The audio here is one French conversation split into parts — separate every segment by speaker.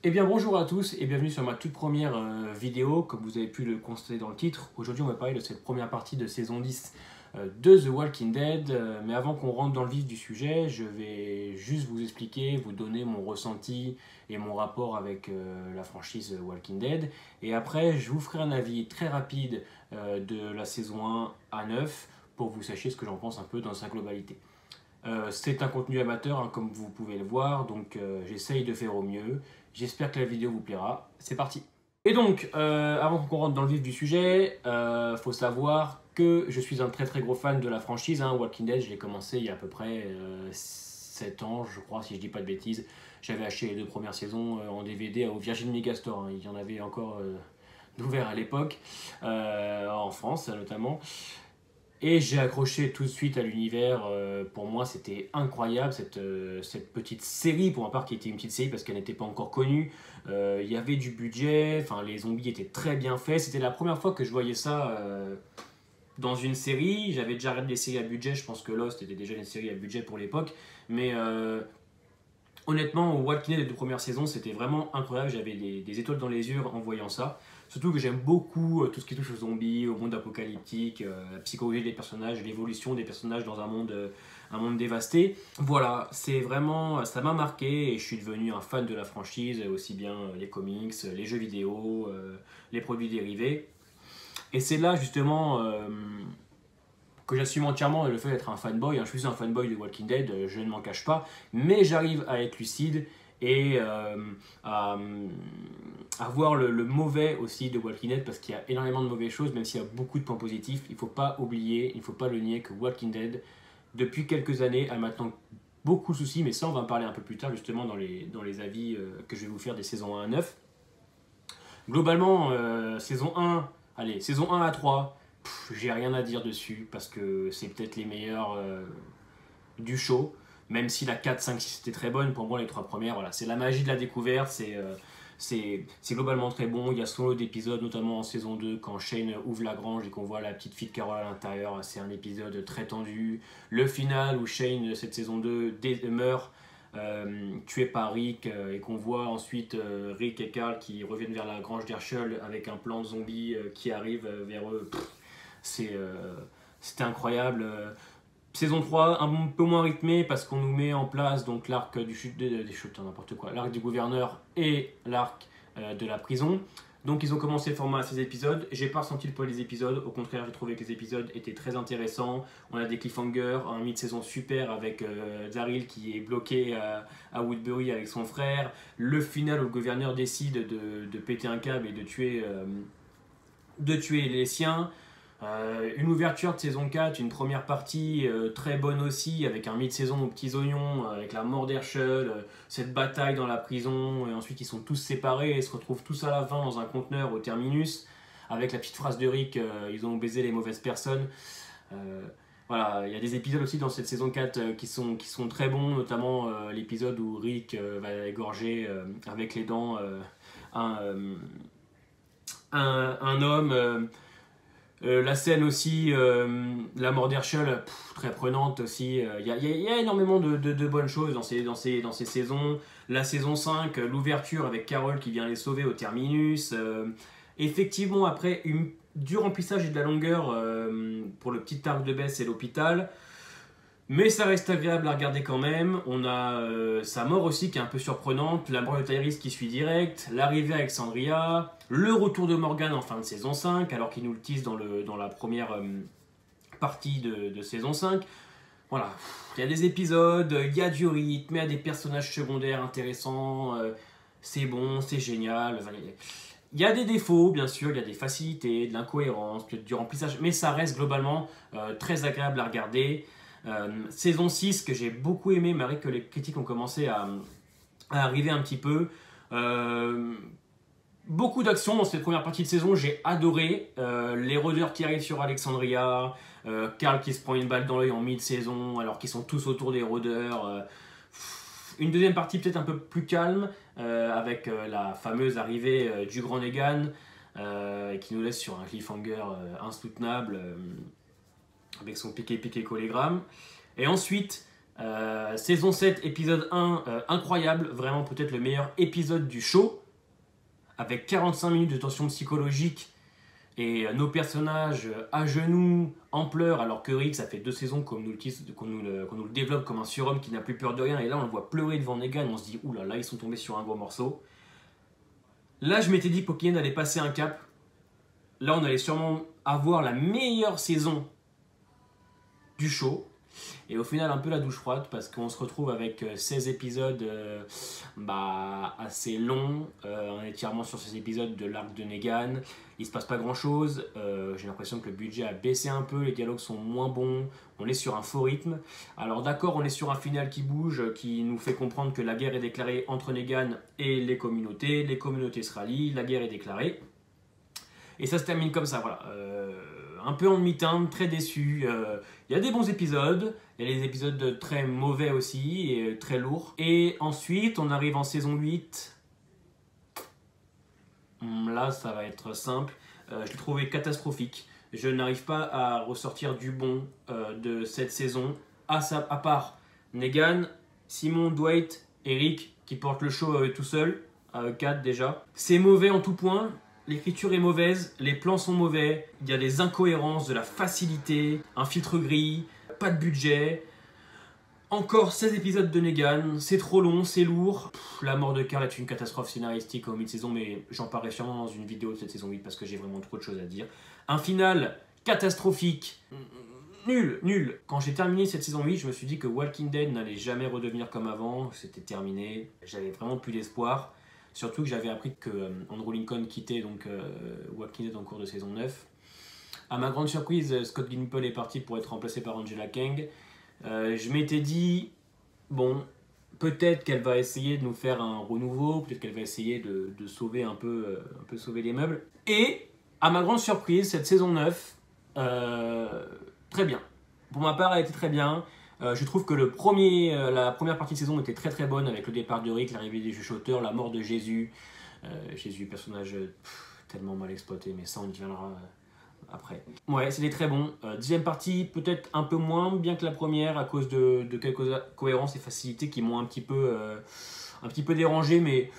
Speaker 1: Eh bien bonjour à tous et bienvenue sur ma toute première vidéo. Comme vous avez pu le constater dans le titre, aujourd'hui on va parler de cette première partie de saison 10 de The Walking Dead. Mais avant qu'on rentre dans le vif du sujet, je vais juste vous expliquer, vous donner mon ressenti et mon rapport avec la franchise Walking Dead. Et après je vous ferai un avis très rapide de la saison 1 à 9 pour que vous sachiez ce que j'en pense un peu dans sa globalité. C'est un contenu amateur, hein, comme vous pouvez le voir, donc j'essaye de faire au mieux. J'espère que la vidéo vous plaira. C'est parti. Et donc, avant qu'on rentre dans le vif du sujet, faut savoir que je suis un très très gros fan de la franchise, hein, Walking Dead. Je l'ai commencé il y a à peu près 7 ans, je crois, si je dis pas de bêtises. J'avais acheté les 2 premières saisons en DVD au Virgin Megastore, hein. Il y en avait encore d'ouvert à l'époque, en France notamment. Et j'ai accroché tout de suite à l'univers. Pour moi, c'était incroyable cette petite série, pour ma part, qui était une petite série parce qu'elle n'était pas encore connue. Il y avait du budget, enfin, les zombies étaient très bien faits. C'était la première fois que je voyais ça dans une série. J'avais déjà regardé des séries à budget, je pense que Lost était déjà une série à budget pour l'époque. Mais honnêtement, Walking Dead, les 2 premières saisons, c'était vraiment incroyable. J'avais des étoiles dans les yeux en voyant ça. Surtout que j'aime beaucoup tout ce qui touche aux zombies, au monde apocalyptique, la psychologie des personnages, l'évolution des personnages dans un monde dévasté. Voilà, c'est vraiment, ça m'a marqué et je suis devenu un fan de la franchise, aussi bien les comics, les jeux vidéo, les produits dérivés. Et c'est là justement que j'assume entièrement le fait d'être un fanboy. Je suis un fanboy de Walking Dead, je ne m'en cache pas, mais j'arrive à être lucide et à voir le mauvais aussi de Walking Dead, parce qu'il y a énormément de mauvaises choses, même s'il y a beaucoup de points positifs. Il ne faut pas oublier, il ne faut pas le nier, que Walking Dead, depuis quelques années, a maintenant beaucoup de soucis, mais ça on va en parler un peu plus tard justement dans les avis que je vais vous faire des saisons 1 à 9. Globalement, saison 1 à 3, j'ai rien à dire dessus, parce que c'est peut-être les meilleurs du show. Même si la 4, 5, 6 était très bonne, pour moi les 3 premières, voilà, c'est la magie de la découverte, c'est globalement très bon. Il y a son lot d'épisodes, notamment en saison 2, quand Shane ouvre la grange et qu'on voit la petite fille de Carol à l'intérieur, c'est un épisode très tendu. Le final où Shane, cette saison 2, meurt, tué par Rick, et qu'on voit ensuite Rick et Carl qui reviennent vers la grange d'Herschel avec un plan de zombies qui arrive vers eux. C'était incroyable. Saison 3, un peu moins rythmée parce qu'on nous met en place donc l'arc l'arc du gouverneur et l'arc de la prison. Donc ils ont commencé le format à 16 épisodes. J'ai pas ressenti le poids des épisodes, au contraire j'ai trouvé que les épisodes étaient très intéressants. On a des cliffhangers, un mi-de-saison super avec Daryl qui est bloqué à Woodbury avec son frère. Le final où le gouverneur décide de péter un câble et de tuer les siens. Une ouverture de saison 4, une première partie très bonne aussi, avec un mi-de-saison aux petits oignons, avec la mort d'Herschel, cette bataille dans la prison, et ensuite ils sont tous séparés et se retrouvent tous à la fin dans un conteneur au terminus, avec la petite phrase de Rick, ils ont baisé les mauvaises personnes. Voilà, il y a des épisodes aussi dans cette saison 4 qui sont très bons, notamment l'épisode où Rick va égorger avec les dents un homme. La scène aussi, la mort d'Herschel, très prenante aussi. Il y a énormément de bonnes choses dans ces saisons. La saison 5, l'ouverture avec Carol qui vient les sauver au terminus. Effectivement, après, du remplissage et de la longueur pour le petit arc de Bess et l'hôpital. Mais ça reste agréable à regarder quand même. On a sa mort aussi qui est un peu surprenante, la mort de Tyrese qui suit direct, l'arrivée à Alexandria, le retour de Morgan en fin de saison 5, alors qu'il nous le tease dans la première partie de saison 5. Voilà, il y a des épisodes, il y a du rythme, il y a des personnages secondaires intéressants, c'est bon, c'est génial. Enfin, il y a des défauts, bien sûr, il y a des facilités, de l'incohérence, du remplissage, mais ça reste globalement très agréable à regarder. Saison 6 que j'ai beaucoup aimé, malgré que les critiques ont commencé à arriver un petit peu. Beaucoup d'action dans cette première partie de saison, j'ai adoré. Les rôdeurs qui arrivent sur Alexandria, Carl qui se prend une balle dans l'œil en mi-saison alors qu'ils sont tous autour des rôdeurs. Une deuxième partie peut-être un peu plus calme, avec la fameuse arrivée du grand Negan, qui nous laisse sur un cliffhanger insoutenable. Avec son piqué collégramme. Et ensuite, Saison 7, épisode 1, incroyable, vraiment peut-être le meilleur épisode du show, avec 45 minutes de tension psychologique et nos personnages à genoux, en pleurs, alors que Rick, ça fait 2 saisons qu'on nous le développe comme un surhomme qui n'a plus peur de rien, et là on le voit pleurer devant Negan, on se dit oulala, là, ils sont tombés sur un gros morceau. Là je m'étais dit que Walking Dead allait passer un cap, là on allait sûrement avoir la meilleure saison du show. Et au final, un peu la douche froide parce qu'on se retrouve avec 16 épisodes assez longs, un étirement sur ces épisodes de l'arc de Negan. Il se passe pas grand chose, j'ai l'impression que le budget a baissé un peu, les dialogues sont moins bons, on est sur un faux rythme. Alors d'accord, on est sur un final qui bouge, qui nous fait comprendre que la guerre est déclarée entre Negan et les communautés se rallient, la guerre est déclarée. Et ça se termine comme ça, voilà. Un peu en demi-teinte, très déçu. Il y a des bons épisodes, il y a des épisodes très mauvais aussi, et très lourds. Et ensuite, on arrive en saison 8. Là, ça va être simple. Je l'ai trouvé catastrophique. Je n'arrive pas à ressortir du bon de cette saison, à part Negan, Simon, Dwight, Eric, qui portent le show tout seul, 4 déjà. C'est mauvais en tout point. L'écriture est mauvaise, les plans sont mauvais, il y a des incohérences, de la facilité, un filtre gris, pas de budget. Encore 16 épisodes de Negan, c'est trop long, c'est lourd. La mort de Carl est une catastrophe scénaristique au mi-saison, mais j'en parlerai sûrement dans une vidéo de cette saison 8 parce que j'ai vraiment trop de choses à dire. Un final catastrophique, nul. Quand j'ai terminé cette saison 8, je me suis dit que Walking Dead n'allait jamais redevenir comme avant, c'était terminé, j'avais vraiment plus d'espoir. Surtout que j'avais appris que Andrew Lincoln quittait donc Walking Dead en cours de saison 9. À ma grande surprise, Scott Gimple est parti pour être remplacé par Angela Kang. Je m'étais dit, bon, peut-être qu'elle va essayer de nous faire un renouveau, peut-être qu'elle va essayer de sauver un peu sauver les meubles. Et, à ma grande surprise, cette saison 9, très bien. Pour ma part, elle était très bien. Je trouve que la première partie de saison était très très bonne avec le départ de Rick, l'arrivée des chuchoteurs, la mort de Jésus. Jésus, personnage tellement mal exploité, mais ça on y viendra après. Ouais, c'était très bon. Deuxième partie, peut-être un peu moins bien que la première à cause de quelques cohérences et facilités qui m'ont un petit peu dérangé, mais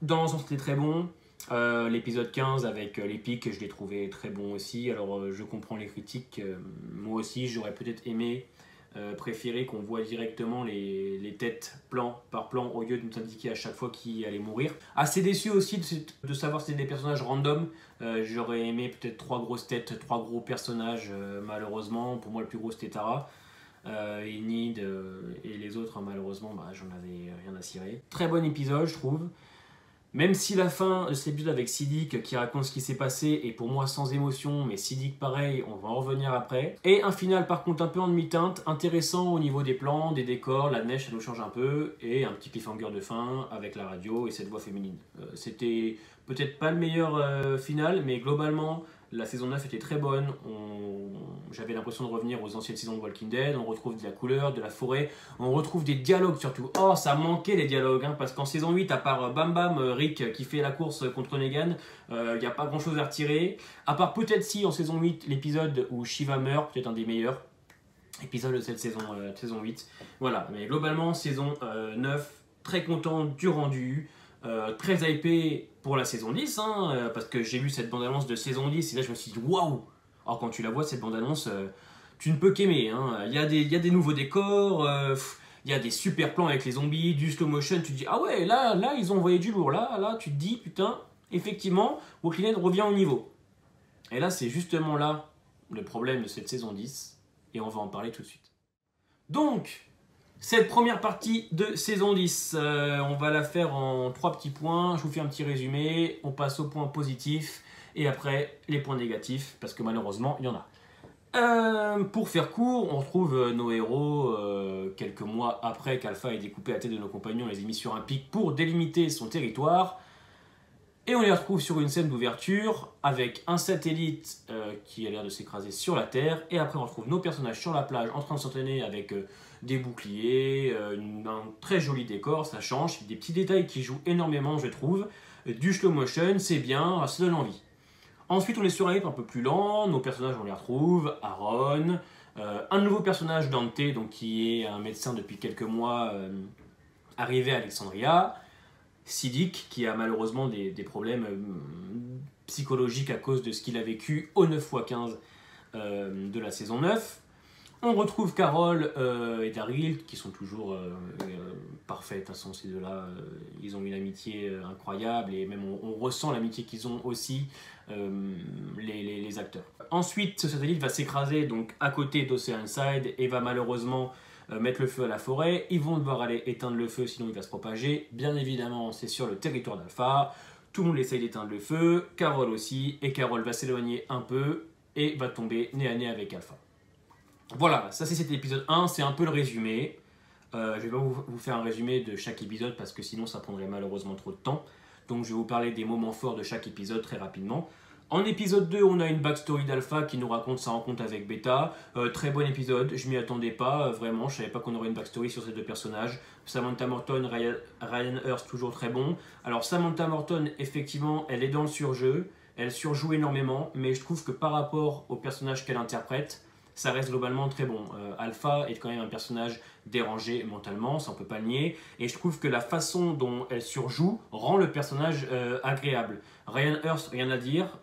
Speaker 1: dans l'ensemble c'était très bon. L'épisode 15 avec les pics, je l'ai trouvé très bon aussi. Alors je comprends les critiques, moi aussi j'aurais peut-être aimé préféré qu'on voit directement les têtes plan par plan au lieu de nous indiquer à chaque fois qui allait mourir. Assez déçu aussi de savoir que c'était des personnages random. J'aurais aimé peut-être 3 grosses têtes, 3 gros personnages malheureusement. Pour moi le plus gros c'était Tara. Enid et les autres malheureusement j'en avais rien à cirer. Très bon épisode je trouve. Même si la fin de cet épisode avec Siddiq qui raconte ce qui s'est passé est pour moi sans émotion, mais Siddiq pareil, on va en revenir après. Et un final par contre un peu en demi-teinte, intéressant au niveau des plans, des décors, la neige ça nous change un peu, et un petit cliffhanger de fin avec la radio et cette voix féminine. C'était peut-être pas le meilleur final, mais globalement la saison 9 était très bonne. J'avais l'impression de revenir aux anciennes saisons de Walking Dead. On retrouve de la couleur, de la forêt. On retrouve des dialogues surtout. Oh, ça manquait les dialogues. Parce qu'en saison 8, à part Bam Bam, Rick qui fait la course contre Negan, il n'y a pas grand chose à retirer. À part peut-être si en saison 8, l'épisode où Shiva meurt, peut-être un des meilleurs épisodes de cette saison 8. Voilà, mais globalement, saison 9, très content du rendu. Très hypé pour la saison 10 parce que j'ai vu cette bande-annonce de saison 10 et là je me suis dit waouh. Alors quand tu la vois cette bande-annonce tu ne peux qu'aimer il y a des nouveaux décors, il y a des super plans avec les zombies, du slow motion, tu te dis ah ouais là ils ont envoyé du lourd, là tu te dis putain effectivement Walking Dead revient au niveau. Et là c'est justement là le problème de cette saison 10 et on va en parler tout de suite. Donc cette première partie de saison 10, on va la faire en 3 petits points. Je vous fais un petit résumé, on passe aux points positifs et après les points négatifs, parce que malheureusement, il y en a. Pour faire court, on retrouve nos héros quelques mois après qu'Alpha ait découpé la tête de nos compagnons et les ait mis sur un pic pour délimiter son territoire. Et on les retrouve sur une scène d'ouverture avec un satellite qui a l'air de s'écraser sur la Terre. Et après on retrouve nos personnages sur la plage en train de s'entraîner avec des boucliers, un très joli décor, ça change. Des petits détails qui jouent énormément je trouve. Du slow motion, c'est bien, ça donne envie. Ensuite on est sur un rythme un peu plus lent, nos personnages on les retrouve, Aaron, Un nouveau personnage, Dante, donc, qui est un médecin depuis quelques mois, arrivé à Alexandria. Siddiq, qui a malheureusement des problèmes psychologiques à cause de ce qu'il a vécu au 9x15 de la saison 9. On retrouve Carol et Daryl, qui sont toujours parfaits. De toute façon, ces deux-là, ils ont une amitié incroyable, et même on ressent l'amitié qu'ils ont aussi, les acteurs. Ensuite, ce satellite va s'écraser donc à côté d'Oceanside et va malheureusement mettre le feu à la forêt. Ils vont devoir aller éteindre le feu, sinon il va se propager. Bien évidemment, c'est sur le territoire d'Alpha. Tout le monde essaye d'éteindre le feu, Carol aussi, et Carol va s'éloigner un peu et va tomber nez à nez avec Alpha. Voilà, ça c'est cet épisode 1, c'est un peu le résumé. Je ne vais pas vous faire un résumé de chaque épisode parce que sinon ça prendrait malheureusement trop de temps. Donc je vais vous parler des moments forts de chaque épisode très rapidement. En épisode 2, on a une backstory d'Alpha qui nous raconte sa rencontre avec Beta. Très bon épisode, je m'y attendais pas, vraiment, je savais pas qu'on aurait une backstory sur ces deux personnages. Samantha Morton, Ryan Hurst, toujours très bon. Alors Samantha Morton, effectivement, elle est dans le surjeu, elle surjoue énormément, mais je trouve que par rapport au personnage qu'elle interprète, ça reste globalement très bon. Alpha est quand même un personnage dérangé mentalement, ça on peut pas le nier, et je trouve que la façon dont elle surjoue rend le personnage agréable. Ryan Hurst, rien à dire,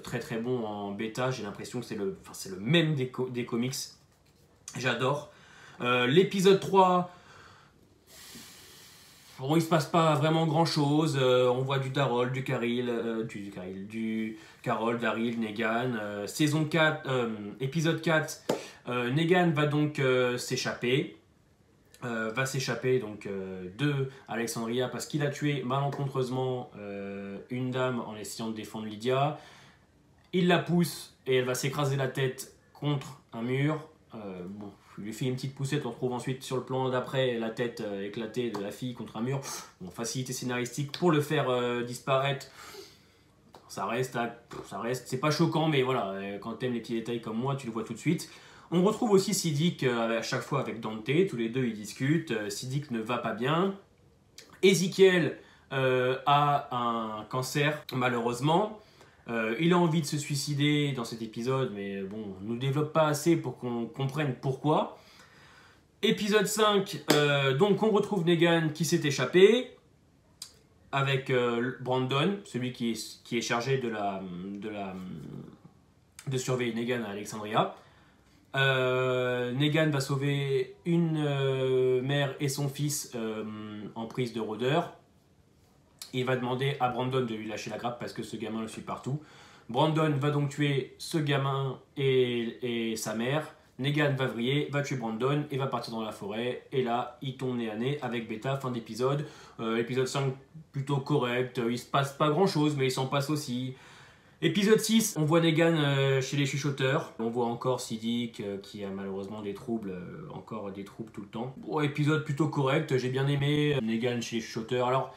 Speaker 1: très très bon en bêta, j'ai l'impression que c'est le même des comics, j'adore. L'épisode 3, bon, il se passe pas vraiment grand chose, on voit du Daryl, du Carol, Daryl, Negan. Saison 4, épisode 4, Negan va donc s'échapper. Va s'échapper donc de Alexandria parce qu'il a tué malencontreusement une dame en essayant de défendre Lydia. Il la pousse et elle va s'écraser la tête contre un mur. Bon, il lui fait une petite poussette, on retrouve ensuite sur le plan d'après la tête éclatée de la fille contre un mur. Bon, facilité scénaristique pour le faire disparaître. Ça reste, c'est pas choquant, mais voilà, quand t'aimes les petits détails comme moi, tu le vois tout de suite. On retrouve aussi Siddiq à chaque fois avec Dante, tous les deux ils discutent. Siddiq ne va pas bien. Ezekiel a un cancer, malheureusement. Il a envie de se suicider dans cet épisode, mais bon, on ne nous développe pas assez pour qu'on comprenne pourquoi. Épisode 5, donc on retrouve Negan qui s'est échappé avec Brandon, celui qui est chargé de surveiller Negan à Alexandria. Negan va sauver une mère et son fils en prise de rôdeur. Il va demander à Brandon de lui lâcher la grappe parce que ce gamin le suit partout. Brandon va donc tuer ce gamin et sa mère. Negan va vriller, va tuer Brandon et va partir dans la forêt. Et là, il tombe nez à nez avec Beta, fin d'épisode. Épisode 5, plutôt correct. Il se passe pas grand chose, mais il s'en passe aussi. Épisode 6, on voit Negan chez les chuchoteurs. On voit encore Siddiq qui a malheureusement des troubles, encore des troubles tout le temps. Bon, épisode plutôt correct, j'ai bien aimé Negan chez les chuchoteurs. Alors,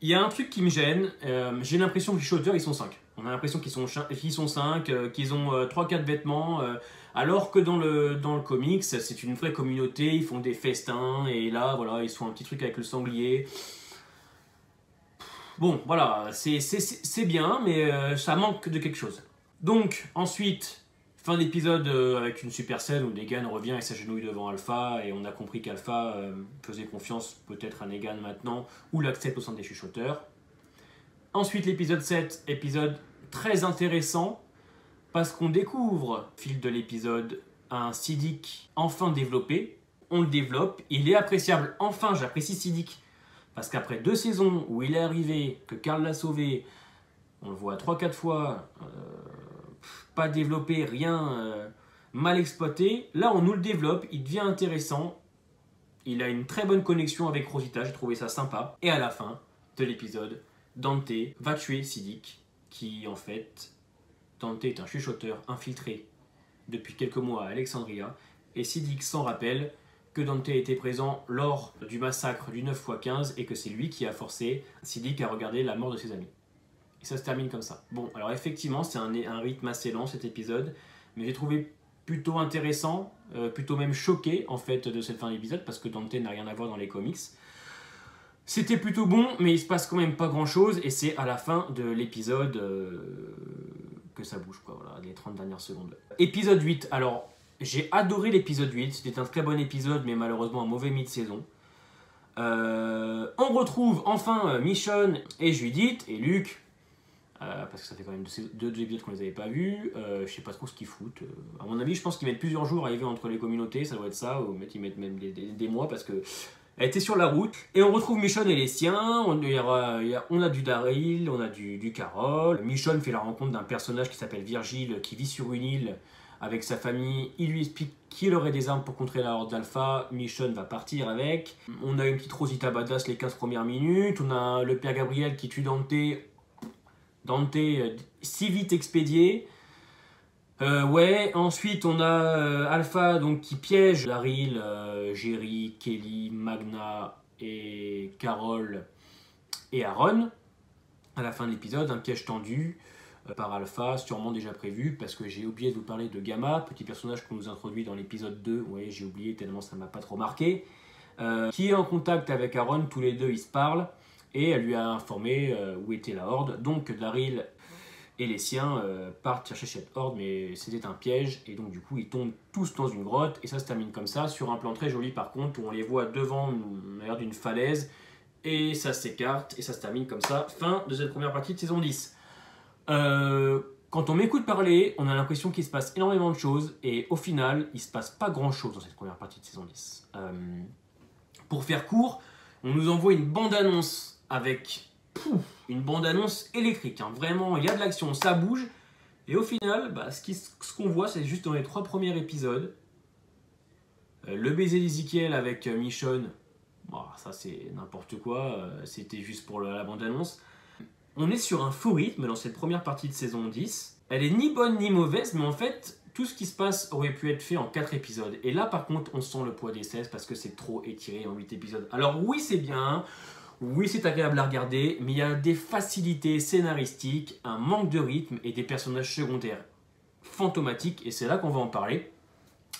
Speaker 1: il y a un truc qui me gêne, j'ai l'impression que les chuchoteurs ils sont 5. On a l'impression qu'ils sont 5, qu'ils ont 3-4 vêtements, alors que dans le comics, c'est une vraie communauté, ils font des festins, et là, voilà, ils font un petit truc avec le sanglier. Bon, voilà, c'est bien, mais ça manque de quelque chose. Donc, ensuite, fin d'épisode avec une super scène où Negan revient et s'agenouille devant Alpha, et on a compris qu'Alpha faisait confiance peut-être à Negan maintenant, ou l'accepte au sein des chuchoteurs. Ensuite, l'épisode 7, épisode très intéressant, parce qu'on découvre, au fil de l'épisode, un Siddiq enfin développé. On le développe, il est appréciable. Enfin, j'apprécie Siddiq. Parce qu'après 2 saisons où il est arrivé, que Carl l'a sauvé, on le voit 3-4 fois, pas développé, rien, mal exploité. Là, on nous le développe, il devient intéressant. Il a une très bonne connexion avec Rosita, j'ai trouvé ça sympa. Et à la fin de l'épisode, Dante va tuer Siddiq, qui en fait, Dante est un chuchoteur infiltré depuis quelques mois à Alexandria. Et Siddiq s'en rappelle que Dante était présent lors du massacre du 9x15 et que c'est lui qui a forcé Siddiq à regarder la mort de ses amis. Et ça se termine comme ça. Bon, alors effectivement, c'est un rythme assez lent cet épisode, mais j'ai trouvé plutôt intéressant, plutôt même choqué en fait de cette fin d'épisode parce que Dante n'a rien à voir dans les comics. C'était plutôt bon, mais il se passe quand même pas grand chose et c'est à la fin de l'épisode que ça bouge, quoi, voilà, les 30 dernières secondes. Épisode 8, alors J'ai adoré l'épisode 8, c'était un très bon épisode, mais malheureusement un mauvais mi-de-saison. On retrouve enfin Michonne et Judith et Luc, parce que ça fait quand même deux épisodes qu'on les avait pas vus. Je sais pas trop ce qu'ils foutent. À mon avis, je pense qu'ils mettent plusieurs jours à arriver entre les communautés, ça doit être ça, ou ils mettent même des mois parce que elle était sur la route. Et on retrouve Michonne et les siens. On a du Daryl, on a du Carol. Michonne fait la rencontre d'un personnage qui s'appelle Virgile, qui vit sur une île avec sa famille. Il lui explique qu'il aurait des armes pour contrer la horde d'Alpha. Michonne va partir avec. On a une petite Rosita badass les 15 premières minutes. On a le père Gabriel qui tue Dante. Dante, si vite expédié. Ouais, ensuite on a Alpha donc, qui piège Daryl, Jerry, Kelly, Magna et Carol et Aaron. À la fin de l'épisode, un piège tendu par Alpha, sûrement déjà prévu, parce que j'ai oublié de vous parler de Gamma, petit personnage qu'on nous introduit dans l'épisode 2, ouais j'ai oublié tellement ça m'a pas trop marqué, qui est en contact avec Aaron, tous les deux ils se parlent, et elle lui a informé où était la horde, donc Daryl et les siens partent chercher cette horde, mais c'était un piège, et donc du coup ils tombent tous dans une grotte, et ça se termine comme ça, sur un plan très joli par contre, où on les voit devant l'air d'une falaise, et ça s'écarte, et ça se termine comme ça, fin de cette première partie de saison 10. Quand on m'écoute parler, on a l'impression qu'il se passe énormément de choses, et au final, il se passe pas grand chose dans cette première partie de saison 10. Pour faire court, on nous envoie une bande-annonce avec une bande-annonce électrique, hein. Vraiment, il y a de l'action, ça bouge, et au final, ce qu'on voit, c'est juste dans les 3 premiers épisodes, le baiser d'Ezekiel avec Michonne, bon, ça c'est n'importe quoi, c'était juste pour la bande-annonce. On est sur un faux rythme dans cette première partie de saison 10. Elle est ni bonne ni mauvaise, mais en fait, tout ce qui se passe aurait pu être fait en 4 épisodes. Et là, par contre, on sent le poids des 16 parce que c'est trop étiré en 8 épisodes. Alors oui, c'est bien, oui, c'est agréable à regarder, mais il y a des facilités scénaristiques, un manque de rythme et des personnages secondaires fantomatiques. Et c'est là qu'on va en parler,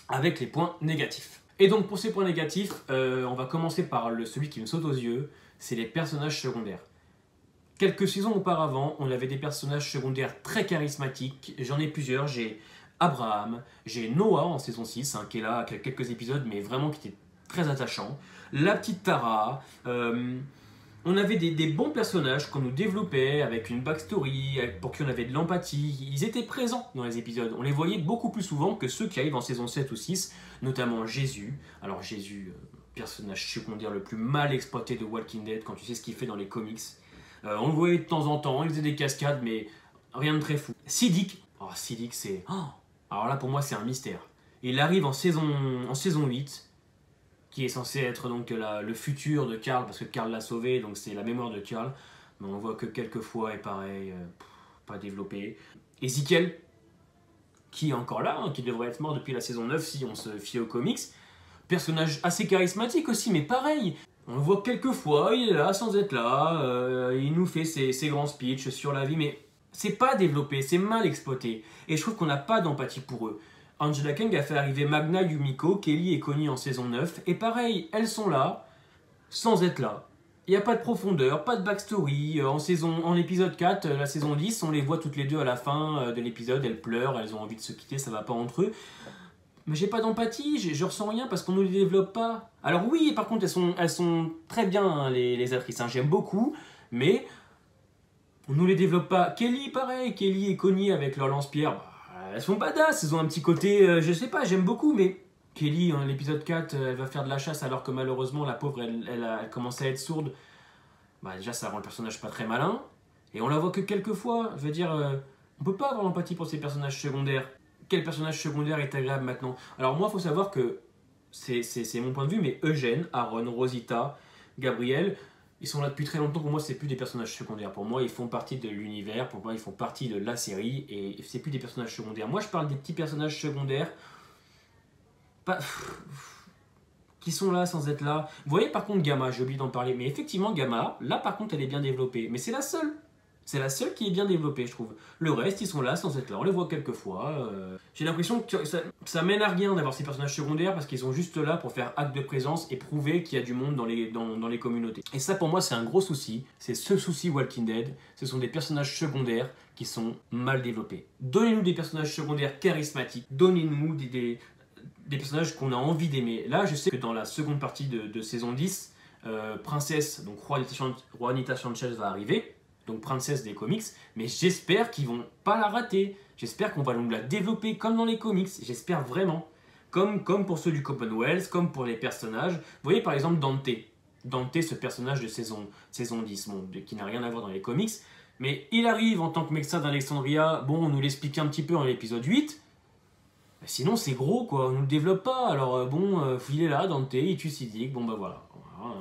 Speaker 1: avec les points négatifs. Et donc, pour ces points négatifs, on va commencer par celui qui me saute aux yeux, c'est les personnages secondaires. Quelques saisons auparavant, on avait des personnages secondaires très charismatiques. J'en ai plusieurs. J'ai Abraham, j'ai Noah en saison 6, qui est là, qui a quelques épisodes, mais vraiment qui était très attachant. La petite Tara. On avait des bons personnages qu'on nous développait avec une backstory, pour qui on avait de l'empathie. Ils étaient présents dans les épisodes. On les voyait beaucoup plus souvent que ceux qui arrivent en saison 7 ou 6, notamment Jésus. Alors Jésus, personnage secondaire le plus mal exploité de Walking Dead quand tu sais ce qu'il fait dans les comics. On le voyait de temps en temps, il faisait des cascades, mais rien de très fou. Siddiq, Siddiq c'est... alors là pour moi c'est un mystère. Il arrive en saison 8, qui est censé être donc le futur de Carl, parce que Carl l'a sauvé, donc c'est la mémoire de Carl. Mais on voit que quelques fois, et pareil, pas développé. Ezekiel, qui est encore là, qui devrait être mort depuis la saison 9 si on se fie aux comics. Personnage assez charismatique aussi, mais pareil. On le voit quelques fois, il est là sans être là, il nous fait ses grands speeches sur la vie, mais c'est pas développé, c'est mal exploité. Et je trouve qu'on n'a pas d'empathie pour eux. Angela Kang a fait arriver Magna, Yumiko, Kelly et Connie en saison 9, et pareil, elles sont là, sans être là. Il n'y a pas de profondeur, pas de backstory. En épisode 4, la saison 10, on les voit toutes les deux à la fin de l'épisode, elles pleurent, elles ont envie de se quitter, ça va pas entre eux. Mais j'ai pas d'empathie, je ressens rien parce qu'on ne les développe pas. Alors oui, par contre, elles sont très bien, hein, les actrices, j'aime beaucoup, mais on ne les développe pas. Kelly, pareil, Kelly et Connie avec leur lance-pierre, elles sont badass, elles ont un petit côté, je sais pas, j'aime beaucoup, mais Kelly, dans l'épisode 4, elle va faire de la chasse alors que malheureusement, la pauvre, elle commence à être sourde. Déjà, ça rend le personnage pas très malin, et on la voit que quelques fois. Je veux dire, on peut pas avoir l'empathie pour ces personnages secondaires. Quel personnage secondaire est agréable maintenant? Alors moi, il faut savoir que, c'est mon point de vue, mais Eugène, Aaron, Rosita, Gabriel, ils sont là depuis très longtemps. Pour moi, c'est plus des personnages secondaires. Pour moi, ils font partie de l'univers. Pour moi, ils font partie de la série. Et c'est plus des personnages secondaires. Moi, je parle des petits personnages secondaires qui sont là sans être là. Vous voyez, par contre, Gamma, j'ai oublié d'en parler. Mais effectivement, Gamma, là, par contre, elle est bien développée. Mais c'est la seule. C'est la seule qui est bien développée, je trouve. Le reste, ils sont là sans être là. On les voit quelques fois. J'ai l'impression que ça mène à rien d'avoir ces personnages secondaires parce qu'ils sont juste là pour faire acte de présence et prouver qu'il y a du monde dans les communautés. Et ça, pour moi, c'est un gros souci. C'est ce souci Walking Dead. Ce sont des personnages secondaires qui sont mal développés. Donnez-nous des personnages secondaires charismatiques. Donnez-nous des personnages qu'on a envie d'aimer. Là, je sais que dans la seconde partie de saison 10, Princesse, donc Juanita Sanchez va arriver, donc Princesse des comics, mais j'espère qu'ils vont pas la rater. J'espère qu'on va nous la développer comme dans les comics, j'espère vraiment. Comme pour ceux du Commonwealth, comme pour les personnages. Vous voyez par exemple Dante. Dante, ce personnage de saison 10, bon, qui n'a rien à voir dans les comics, mais il arrive en tant que médecin d'Alexandria, bon, on nous l'explique un petit peu dans l'épisode 8, sinon c'est gros quoi, on nous le développe pas, alors bon, il est là, Dante, il tue Siddiq, bon bah voilà,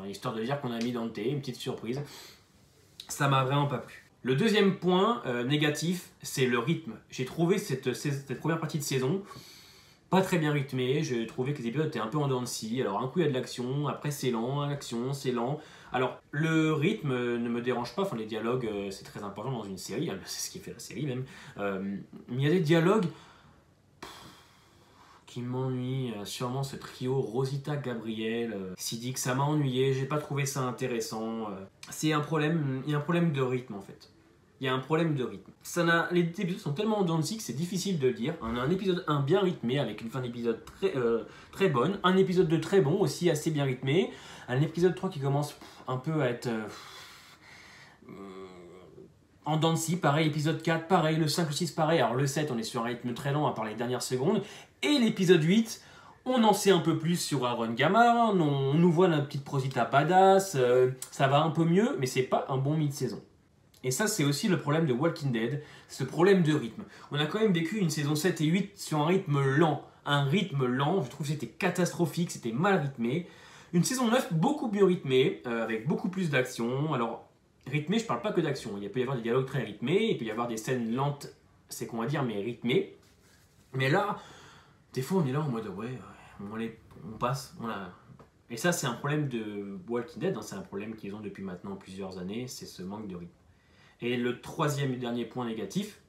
Speaker 1: histoire de dire qu'on a mis Dante, une petite surprise, ça m'a vraiment pas plu. Le deuxième point négatif, c'est le rythme. J'ai trouvé cette première partie de saison pas très bien rythmée, j'ai trouvé que les épisodes étaient un peu en dents de scie, alors un coup il y a de l'action, après c'est lent, l'action c'est lent. Alors le rythme ne me dérange pas, enfin les dialogues c'est très important dans une série, c'est ce qui fait la série même, mais il y a des dialogues qui m'ennuient, sûrement ce trio Rosita, Gabriel, Siddiq, ça m'a ennuyé, j'ai pas trouvé ça intéressant, c'est un problème, il y a un problème de rythme en fait. Il y a un problème de rythme. Les épisodes sont tellement en dents de scie que c'est difficile de le dire. On a un épisode 1 bien rythmé avec une fin d'épisode très bonne. Un épisode 2 très bon aussi, assez bien rythmé. Un épisode 3 qui commence un peu à être en dents de scie. Pareil, épisode 4, pareil. Le 5, le 6, pareil. Alors le 7, on est sur un rythme très lent à part les dernières secondes. Et l'épisode 8, on en sait un peu plus sur Aaron Gamma. On nous voit la petite Prosita badass. Ça va un peu mieux, mais c'est pas un bon mi-saison. Et ça, c'est aussi le problème de Walking Dead, ce problème de rythme. On a quand même vécu une saison 7 et 8 sur un rythme lent. Un rythme lent, je trouve que c'était catastrophique, c'était mal rythmé. Une saison 9 beaucoup mieux rythmée, avec beaucoup plus d'action. Alors, rythmé, je parle pas que d'action. Il peut y avoir des dialogues très rythmés, il peut y avoir des scènes lentes, c'est qu'on va dire, mais rythmées. Mais là, des fois, on est là en mode, ouais, on passe, on a... Et ça, c'est un problème de Walking Dead, hein, c'est un problème qu'ils ont depuis maintenant plusieurs années, c'est ce manque de rythme. Et le troisième et dernier point négatif,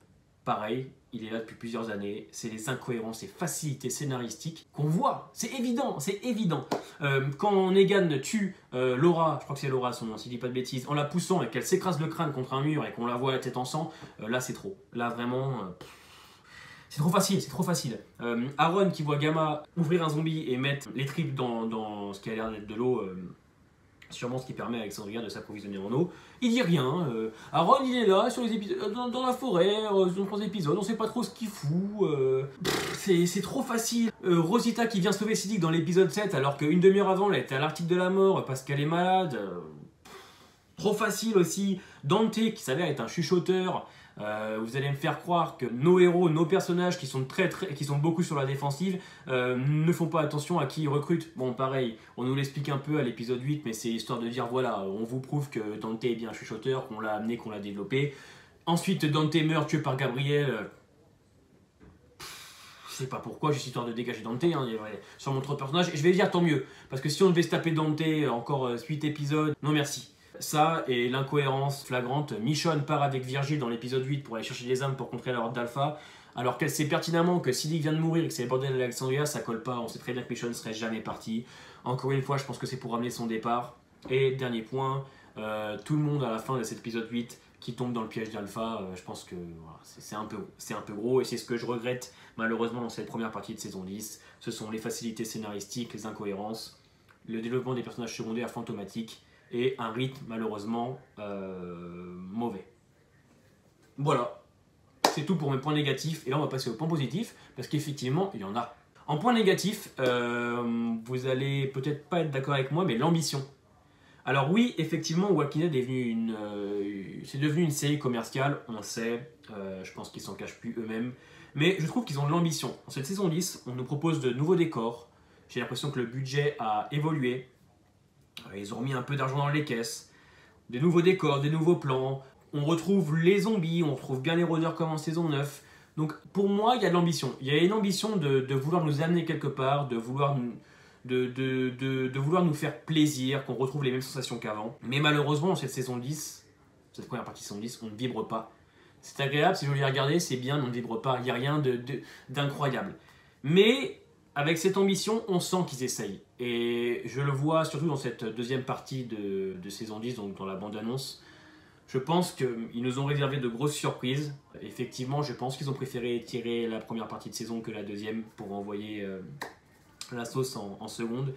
Speaker 1: pareil, il est là depuis plusieurs années, c'est les incohérences et facilités scénaristiques qu'on voit, c'est évident, c'est évident. Quand Negan tue Laura, je crois que c'est Laura son nom, si je dis pas de bêtises, en la poussant et qu'elle s'écrase le crâne contre un mur et qu'on la voit la tête en sang, là c'est trop. Là vraiment, c'est trop facile, c'est trop facile. Aaron qui voit Gamma ouvrir un zombie et mettre les tripes dans ce qui a l'air d'être de l'eau, sûrement ce qui permet à Alexandria de s'approvisionner en eau. Il dit rien. Aaron, il est là sur les épisodes, dans la forêt, dans les 3 épisodes, on sait pas trop ce qu'il fout. C'est trop facile. Rosita qui vient sauver Siddiq dans l'épisode 7, alors qu'une demi-heure avant, elle était à l'article de la mort parce qu'elle est malade. Trop facile aussi. Dante qui s'avère être un chuchoteur. Vous allez me faire croire que nos héros, nos personnages qui sont beaucoup sur la défensive ne font pas attention à qui ils recrutent. Bon pareil, on nous l'explique un peu à l'épisode 8, mais c'est histoire de dire voilà, on vous prouve que Dante est bien un chuchoteur, qu'on l'a amené, qu'on l'a développé. Ensuite Dante meurt tué par Gabriel. Je sais pas pourquoi, juste histoire de dégager Dante sur mon autre personnage. Et je vais dire tant mieux, parce que si on devait se taper Dante encore 8 épisodes, non merci. Ça et l'incohérence flagrante. Michonne part avec Virgile dans l'épisode 8 pour aller chercher des âmes pour contrer la horde d'Alpha, alors qu'elle sait pertinemment que Siddiq vient de mourir et que c'est le bordel d'Alexandria, ça colle pas. On sait très bien que Michonne ne serait jamais partie. Encore une fois, je pense que c'est pour ramener son départ. Et dernier point, tout le monde à la fin de cet épisode 8 qui tombe dans le piège d'Alpha, je pense que voilà, c'est un peu gros et c'est ce que je regrette malheureusement dans cette première partie de saison 10. Ce sont les facilités scénaristiques, les incohérences, le développement des personnages secondaires fantomatiques et un rythme malheureusement mauvais. Voilà, c'est tout pour mes points négatifs. Et là on va passer aux points positifs, parce qu'effectivement il y en a. En point négatif, vous allez peut-être pas être d'accord avec moi, mais l'ambition. Alors oui, effectivement, Walking Dead c'est devenu une série commerciale, on sait, je pense qu'ils s'en cachent plus eux-mêmes, mais je trouve qu'ils ont de l'ambition. Dans cette saison 10, on nous propose de nouveaux décors, j'ai l'impression que le budget a évolué, ils ont remis un peu d'argent dans les caisses, des nouveaux décors, des nouveaux plans, on retrouve les zombies, on retrouve bien les rôdeurs comme en saison 9, donc pour moi il y a de l'ambition. Il y a une ambition de vouloir nous amener quelque part, de vouloir nous faire plaisir, qu'on retrouve les mêmes sensations qu'avant. Mais malheureusement dans cette saison 10, cette première partie de saison 10, on ne vibre pas. C'est agréable, c'est joli à regarder, c'est bien, mais on ne vibre pas, il n'y a rien d'incroyable. Mais avec cette ambition, on sent qu'ils essayent. Et je le vois surtout dans cette deuxième partie de saison 10, donc dans la bande-annonce. Je pense qu'ils nous ont réservé de grosses surprises. Effectivement, je pense qu'ils ont préféré tirer la première partie de saison que la deuxième pour envoyer la sauce en seconde.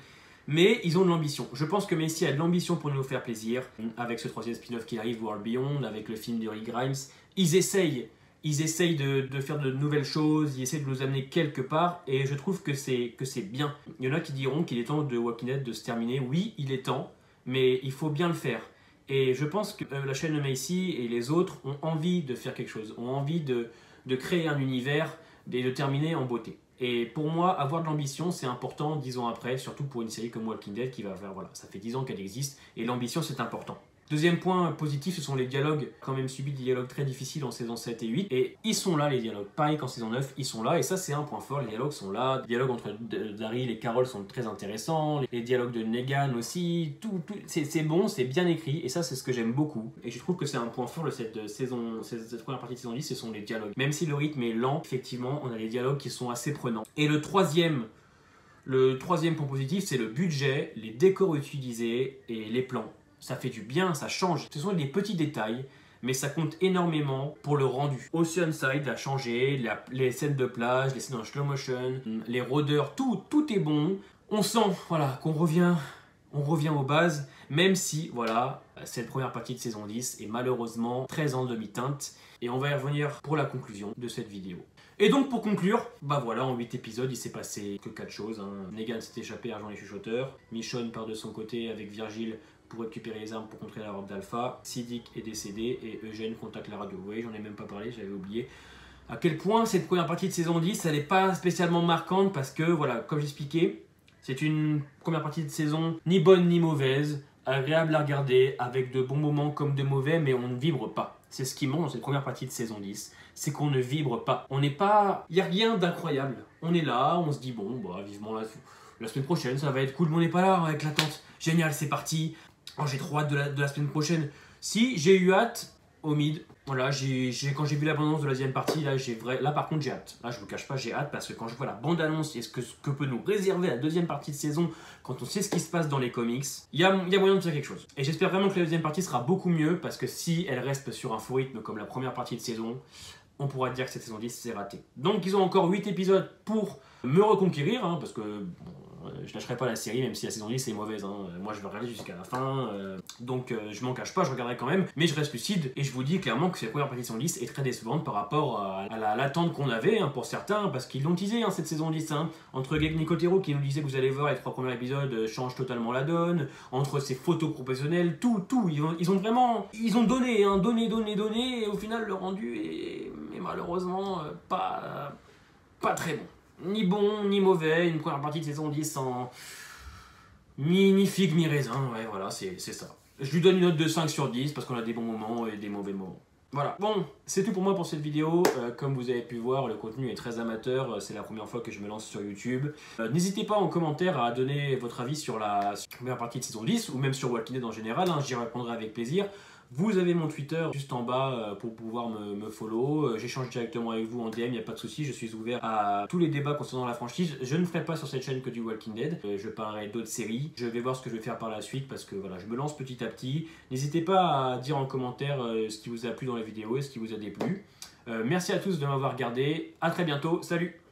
Speaker 1: Mais ils ont de l'ambition. Je pense que Messi a de l'ambition pour nous faire plaisir. Avec ce troisième spin-off qui arrive, World Beyond, avec le film de Rick Grimes. Ils essayent de faire de nouvelles choses, ils essayent de nous amener quelque part. Et je trouve que c'est bien. Il y en a qui diront qu'il est temps de Walking Dead de se terminer. Oui, il est temps, mais il faut bien le faire. Et je pense que la chaîne de Messi et les autres ont envie de faire quelque chose. Ont envie de créer un univers et de terminer en beauté. Et pour moi, avoir de l'ambition, c'est important 10 ans après, surtout pour une série comme Walking Dead qui va faire, voilà, ça fait 10 ans qu'elle existe, et l'ambition c'est important. Deuxième point positif, ce sont les dialogues. Quand même subi des dialogues très difficiles en saison 7 et 8. Et ils sont là, les dialogues. Pareil qu'en saison 9, ils sont là. Et ça, c'est un point fort. Les dialogues sont là. Les dialogues entre Daryl et Carol sont très intéressants. Les dialogues de Negan aussi. Tout c'est bon, c'est bien écrit. Et ça, c'est ce que j'aime beaucoup. Et je trouve que c'est un point fort de cette première partie de saison 10, ce sont les dialogues. Même si le rythme est lent, effectivement, on a les dialogues qui sont assez prenants. Et le troisième point positif, c'est le budget, les décors utilisés et les plans. Ça fait du bien, ça change. Ce sont des petits détails, mais ça compte énormément pour le rendu. Oceanside a changé, les scènes de plage, les scènes en slow motion, les rôdeurs, tout est bon. On sent voilà, qu'on revient aux bases, même si voilà, cette première partie de saison 10 est malheureusement très en demi-teinte. Et on va y revenir pour la conclusion de cette vidéo. Et donc pour conclure, bah voilà, en 8 épisodes, il s'est passé que 4 choses. Negan s'est échappé à rejoindre les chuchoteurs. Michonne part de son côté avec Virgile pour récupérer les armes pour contrer la horde d'Alpha. Siddiq est décédé et Eugène contacte la radio. Vous voyez, j'en ai même pas parlé, j'avais oublié. À quel point cette première partie de saison 10, elle n'est pas spécialement marquante parce que, voilà, comme j'expliquais, c'est une première partie de saison ni bonne ni mauvaise, agréable à regarder, avec de bons moments comme de mauvais, mais on ne vibre pas. C'est ce qui manque dans cette première partie de saison 10, c'est qu'on ne vibre pas. On n'est pas... Il n'y a rien d'incroyable. On est là, on se dit, bon, bah, vivement la semaine prochaine, ça va être cool, mais on n'est pas là avec l'attente. Génial, c'est parti. Oh, j'ai trop hâte de la semaine prochaine. Si, j'ai eu hâte au mid. Voilà, quand j'ai vu l'abondance de la deuxième partie, là par contre j'ai hâte. Là je vous cache pas, j'ai hâte parce que quand je vois la bande-annonce et ce que peut nous réserver la deuxième partie de saison, quand on sait ce qui se passe dans les comics, il y a moyen de faire quelque chose. Et j'espère vraiment que la deuxième partie sera beaucoup mieux parce que si elle reste sur un faux rythme comme la première partie de saison, on pourra dire que cette saison 10 c'est raté. Donc ils ont encore 8 épisodes pour me reconquérir, parce que bon, je lâcherai pas la série même si la saison 10 est mauvaise. Moi je vais regarder jusqu'à la fin, donc je m'en cache pas, je regarderai quand même, mais je reste lucide et je vous dis clairement que cette première partie de saison 10 est très décevante par rapport à l'attente qu'on avait pour certains, parce qu'ils l'ont teasé cette saison 10, entre Greg Nicotero qui nous disait que vous allez voir les 3 premiers épisodes changent totalement la donne, entre ses photos professionnelles, tout, ils ont vraiment, ils ont donné, donné, et au final le rendu est malheureusement pas très bon. Ni bon, ni mauvais, une première partie de saison 10 en ni figue, ni raisin, ouais, voilà, c'est ça. Je lui donne une note de 5 sur 10 parce qu'on a des bons moments et des mauvais moments. Voilà, bon, c'est tout pour moi pour cette vidéo. Comme vous avez pu voir, le contenu est très amateur, c'est la première fois que je me lance sur YouTube. N'hésitez pas en commentaire à donner votre avis sur la première partie de saison 10 ou même sur Walking Dead en général, j'y répondrai avec plaisir. Vous avez mon Twitter juste en bas pour pouvoir me follow. J'échange directement avec vous en DM, il n'y a pas de souci. Je suis ouvert à tous les débats concernant la franchise. Je ne ferai pas sur cette chaîne que du Walking Dead. Je parlerai d'autres séries. Je vais voir ce que je vais faire par la suite parce que voilà, je me lance petit à petit. N'hésitez pas à dire en commentaire ce qui vous a plu dans la vidéo et ce qui vous a déplu. Merci à tous de m'avoir regardé. À très bientôt. Salut!